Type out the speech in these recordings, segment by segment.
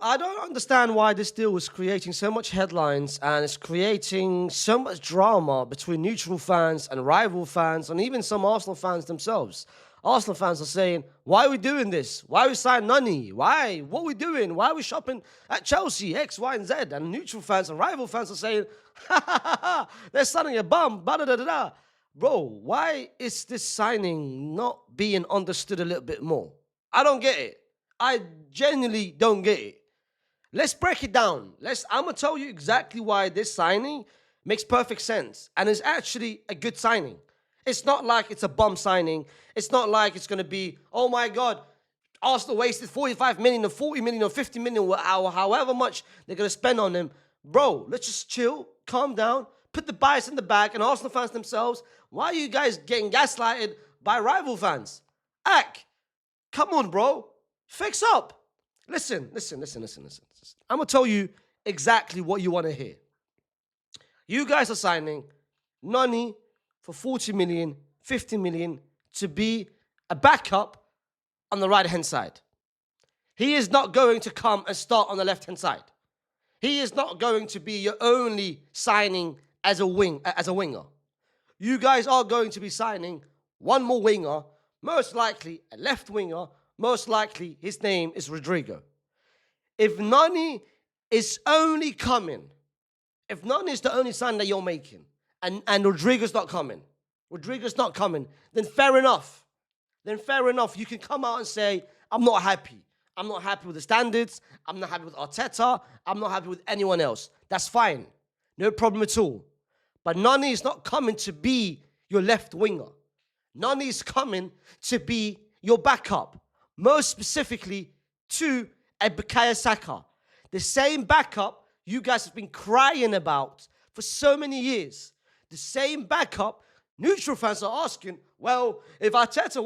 I don't understand why this deal is creating so much headlines and it's creating so much drama between neutral fans and rival fans and even some Arsenal fans themselves. Arsenal fans are saying, why are we doing this? Why are we signing Noni? Why? What are we doing? Why are we shopping at Chelsea? X, Y, and Z. And neutral fans and rival fans are saying, ha ha ha ha, they're signing a bum, da da da da. Bro, why is this signing not being understood a little bit more? I don't get it. I genuinely don't get it. Let's break it down. I'm going to tell you exactly why this signing makes perfect sense and is actually a good signing. It's not like it's a bum signing. It's not like it's going to be, oh my God, Arsenal wasted 45 million or 40 million or 50 million or however much they're going to spend on him. Bro, let's just chill, calm down, put the bias in the back, and Arsenal fans themselves, why are you guys getting gaslighted by rival fans? Come on, bro. Fix up. Listen. I'm going to tell you exactly what you want to hear. You guys are signing Noni for 40 million, 50 million to be a backup on the right-hand side. He is not going to come and start on the left-hand side. He is not going to be your only signing as a winger. You guys are going to be signing one more winger, most likely a left winger, most likely his name is Rodrigo. If Noni is only coming, if Noni is the only sign that you're making, and Rodrigo's not coming, then fair enough. You can come out and say, I'm not happy. I'm not happy with the standards. I'm not happy with Arteta. I'm not happy with anyone else. That's fine. No problem at all. But Noni is not coming to be your left winger. Noni is coming to be your backup. Most specifically to a Bukayo Saka. The same backup you guys have been crying about for so many years. The same backup neutral fans are asking, well, if Arteta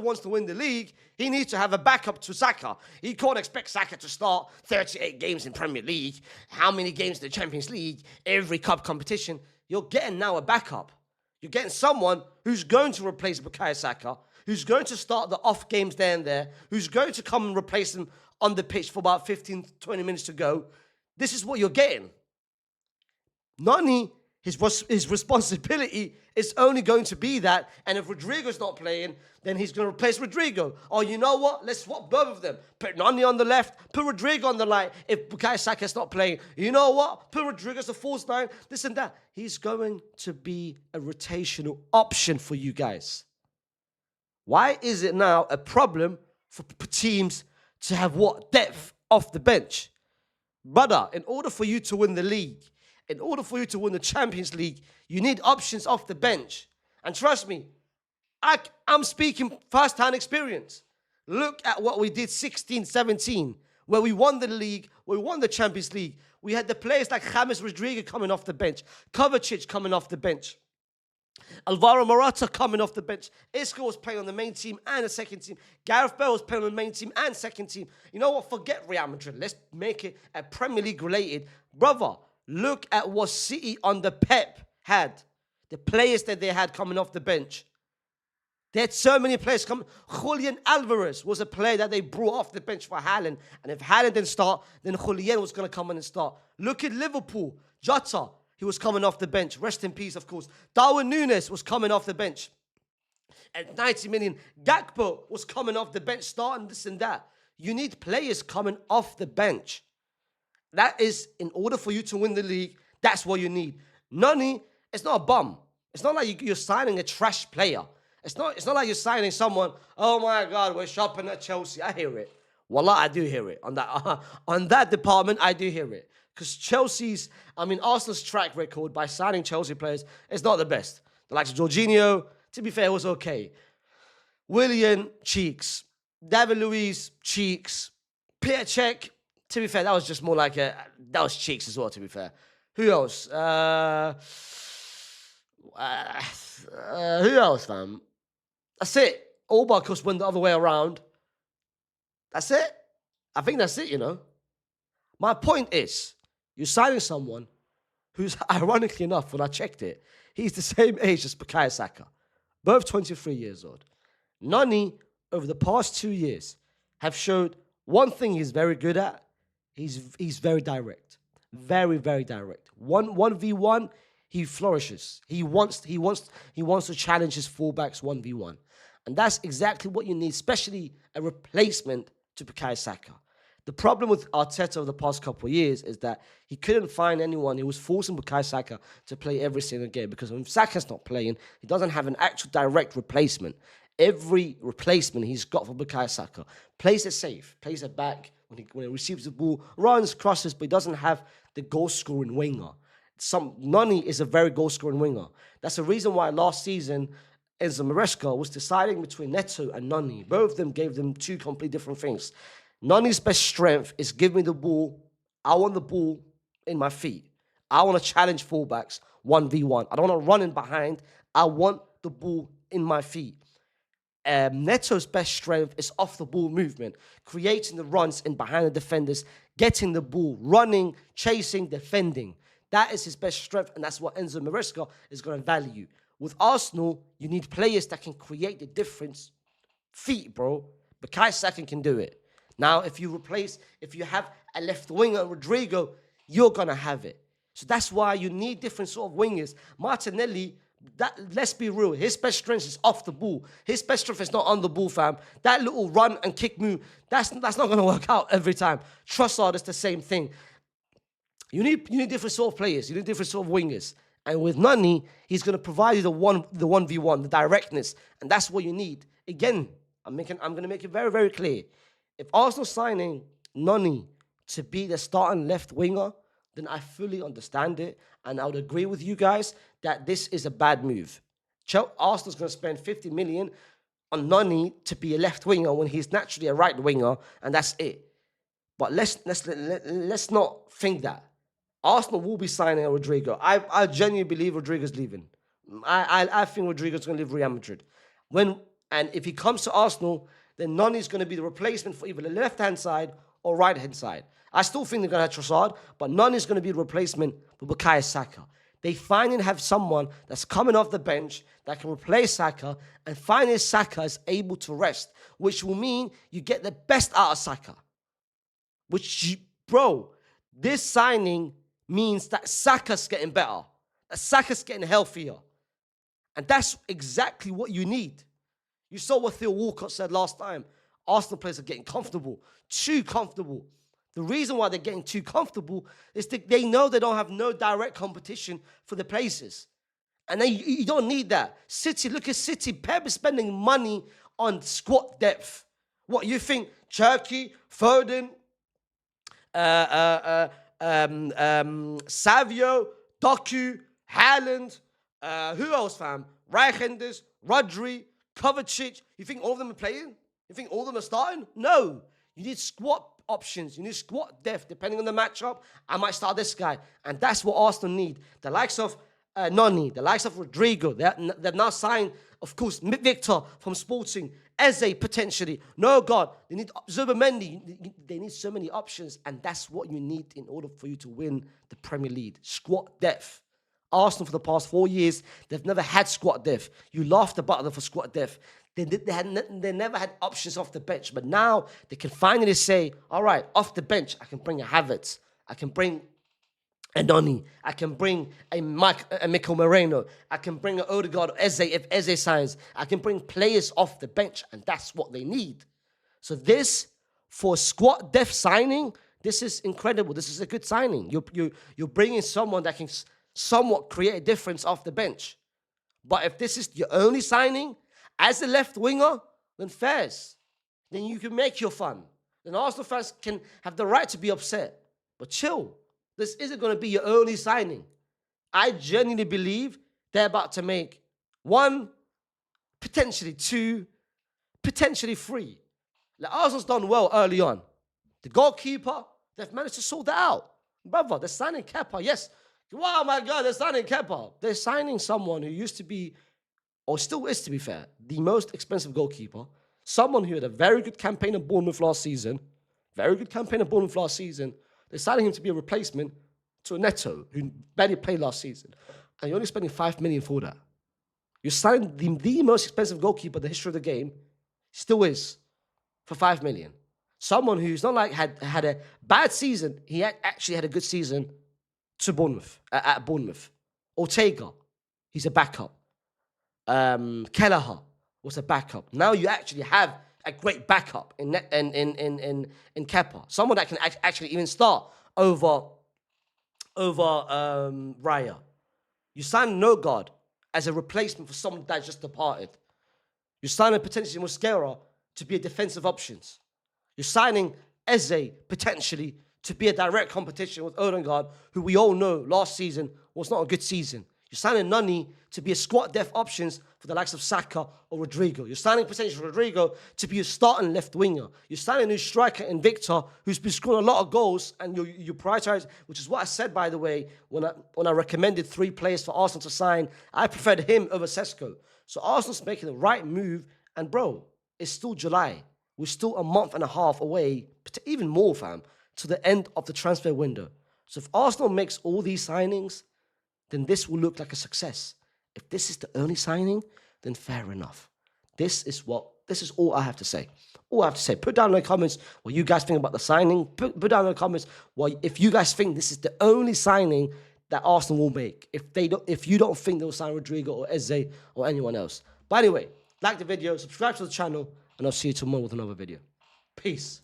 wants to win the league, he needs to have a backup to Saka. He can't expect Saka to start 38 games in Premier League, how many games in the Champions League, every cup competition. You're getting now a backup. You're getting someone who's going to replace Bukayo Saka, who's going to start the off games there and there, who's going to come and replace him on the pitch for about 15, 20 minutes to go. This is what you're getting. Noni, his responsibility is only going to be that, and if Rodrigo's not playing, then he's going to replace Rodrigo. Or you know what? Let's swap both of them. Put Noni on the left, put Rodrigo on the right. If Bukayo Saka's not playing, you know what? Put Rodrigo as a false nine, this and that. He's going to be a rotational option for you guys. Why is it now a problem for teams to have what? Depth off the bench? Brother, in order for you to win the league, in order for you to win the Champions League, you need options off the bench. And trust me, I'm speaking first-hand experience. Look at what we did 16-17, where we won the league, we won the Champions League. We had the players like James Rodriguez coming off the bench, Kovacic coming off the bench, Alvaro Morata coming off the bench. Isco was playing on the main team and the second team. Gareth Bale was playing on the main team and second team. You know what? Forget Real Madrid. Let's make it a Premier League related. Brother, look at what City under Pep had. The players that they had coming off the bench. They had so many players coming. Julian Alvarez was a player that they brought off the bench for Haaland. And if Haaland didn't start, then Julian was going to come in and start. Look at Liverpool. Jota, he was coming off the bench. Rest in peace, of course. Darwin Núñez was coming off the bench. At 90 million, Gakpo was coming off the bench, starting this and that. You need players coming off the bench. That is, in order for you to win the league, that's what you need. Noni, it's not a bum. It's not like you're signing a trash player. It's not like you're signing someone, oh my God, we're shopping at Chelsea. I hear it. Wallah, I do hear it. On that department, I do hear it. Because Arsenal's track record by signing Chelsea players is not the best. The likes of Jorginho, to be fair, was okay. Willian, cheeks. David Luiz, cheeks. Peter Cech, to be fair, that was just more like that was cheeks as well, to be fair. Who else? Who else, fam? That's it. All Barcos went the other way around. That's it. I think that's it, you know. My point is, you're signing someone who's, ironically enough, when I checked it, he's the same age as Bukayo Saka. Both 23 years old. Noni, over the past 2 years, have showed One thing he's very good at, he's very direct. Very, very direct. One v one, he flourishes. He wants to challenge his fullbacks 1v1. And that's exactly what you need, especially a replacement to Bukayo Saka. The problem with Arteta over the past couple of years is that he couldn't find anyone. He was forcing Bukayo Saka to play every single game because when Saka's not playing, he doesn't have an actual direct replacement. Every replacement he's got for Bukayo Saka plays it safe, plays it back when he receives the ball, runs, crosses, but he doesn't have the goal-scoring winger. Noni is a very goal-scoring winger. That's the reason why last season Enzo Maresca was deciding between Neto and Noni. Both of them gave them two completely different things. Noni's best strength is give me the ball. I want the ball in my feet. I want to challenge fullbacks 1v1. I don't want to run in behind. I want the ball in my feet. Neto's best strength is off the ball movement, creating the runs in behind the defenders, getting the ball, running, chasing, defending. That is his best strength, and that's what Enzo Maresca is going to value. With Arsenal, you need players that can create the difference. Feet, bro. Bukayo Saka can do it. Now, if you have a left winger, Rodrigo, you're going to have it. So that's why you need different sort of wingers. Martinelli, let's be real, his best strength is off the ball. His best strength is not on the ball, fam. That little run and kick move, that's not going to work out every time. Trossard is the same thing. You need different sort of players. You need different sort of wingers. And with Noni, he's going to provide you the 1v1, the directness. And that's what you need. Again, I'm going to make it very, very clear. If Arsenal signing Noni to be the starting left winger, then I fully understand it. And I would agree with you guys that this is a bad move. Arsenal's going to spend 50 million on Noni to be a left winger when he's naturally a right winger, and that's it. But let's not think that. Arsenal will be signing a Rodrigo. I genuinely believe Rodrigo's leaving. I think Rodrigo's going to leave Real Madrid. And if he comes to Arsenal, then Noni's going to be the replacement for either the left-hand side or right-hand side. I still think they're going to have Trossard, but Noni's going to be the replacement for Bukayo Saka. They finally have someone that's coming off the bench that can replace Saka, and finally Saka is able to rest, which will mean you get the best out of Saka. This signing means that Saka's getting better, that Saka's getting healthier. And that's exactly what you need. You saw what Theo Walcott said last time. Arsenal players are getting comfortable, too comfortable. The reason why they're getting too comfortable is that they know they don't have no direct competition for the places. And then you don't need that. City, look at City. Pep is spending money on squad depth. What, you think Cherki, Foden, Savio, Doku, Haaland, who else, fam? Reijenders, Rodri, Kovacic. You think all of them are playing? You think all of them are starting? No. You need squad options. You need squad depth. Depending on the matchup, I might start this guy. And that's what Arsenal need. The likes of Noni, the likes of Rodrigo. They've now signed, of course, Victor from Sporting. Eze, potentially. No, God. They need Zubimendi. They need so many options. And that's what you need in order for you to win the Premier League. Squad depth. Arsenal, for the past 4 years, they've never had squad depth. You laughed about them for squad depth. They never had options off the bench. But now they can finally say, all right, off the bench, I can bring a Havertz. I can bring a Noni. I can bring a Mikel Moreno. I can bring an Odegaard, Eze, if Eze signs. I can bring players off the bench, and that's what they need. So this, for squad depth signing, this is incredible. This is a good signing. You're bringing someone that can somewhat create a difference off the bench. But if this is your only signing as a left winger, then fairs. Then you can make your fun. Then Arsenal fans can have the right to be upset. But chill. This isn't going to be your only signing. I genuinely believe they're about to make 1, potentially 2, potentially 3. Like Arsenal's done well early on. The goalkeeper, they've managed to sort that out. Brother, they're signing Kepa, yes. Wow, my God, they're signing Kepa. They're signing someone who used to be, or still is, to be fair, the most expensive goalkeeper. Someone who had a very good campaign at Bournemouth last season. Very good campaign at Bournemouth last season. They're signing him to be a replacement to a Neto, who barely played last season. And you're only spending 5 million for that. You're signing the most expensive goalkeeper in the history of the game, still is, for 5 million. Someone who's not like had a bad season. He actually had a good season to Bournemouth at Bournemouth. Ortega, he's a backup. Kelleher was a backup. Now you actually have a great backup in Kepa, someone that can actually even start over Raya. You sign Nogard as a replacement for someone that just departed. You're signing potentially Mosquera to be a defensive options. You're signing Eze potentially to be a direct competition with Odegaard, who we all know last season was not a good season. You're signing Noni to be a squad depth options for the likes of Saka or Rodrigo. You're signing potentially Rodrigo to be a starting left winger. You're signing a new striker in Victor, who's been scoring a lot of goals, and you prioritize, which is what I said, by the way, when I recommended 3 players for Arsenal to sign. I preferred him over Sesko. So Arsenal's making the right move, and bro, it's still July. We're still a month and a half away, even more, fam, to the end of the transfer window. So if Arsenal makes all these signings, then this will look like a success. If this is the only signing, then fair enough. This is all I have to say. All I have to say. Put down in the comments what you guys think about the signing. Put down in the comments if you guys think this is the only signing that Arsenal will make. If you don't think they'll sign Rodrigo or Eze or anyone else. But anyway, like the video, subscribe to the channel, and I'll see you tomorrow with another video. Peace.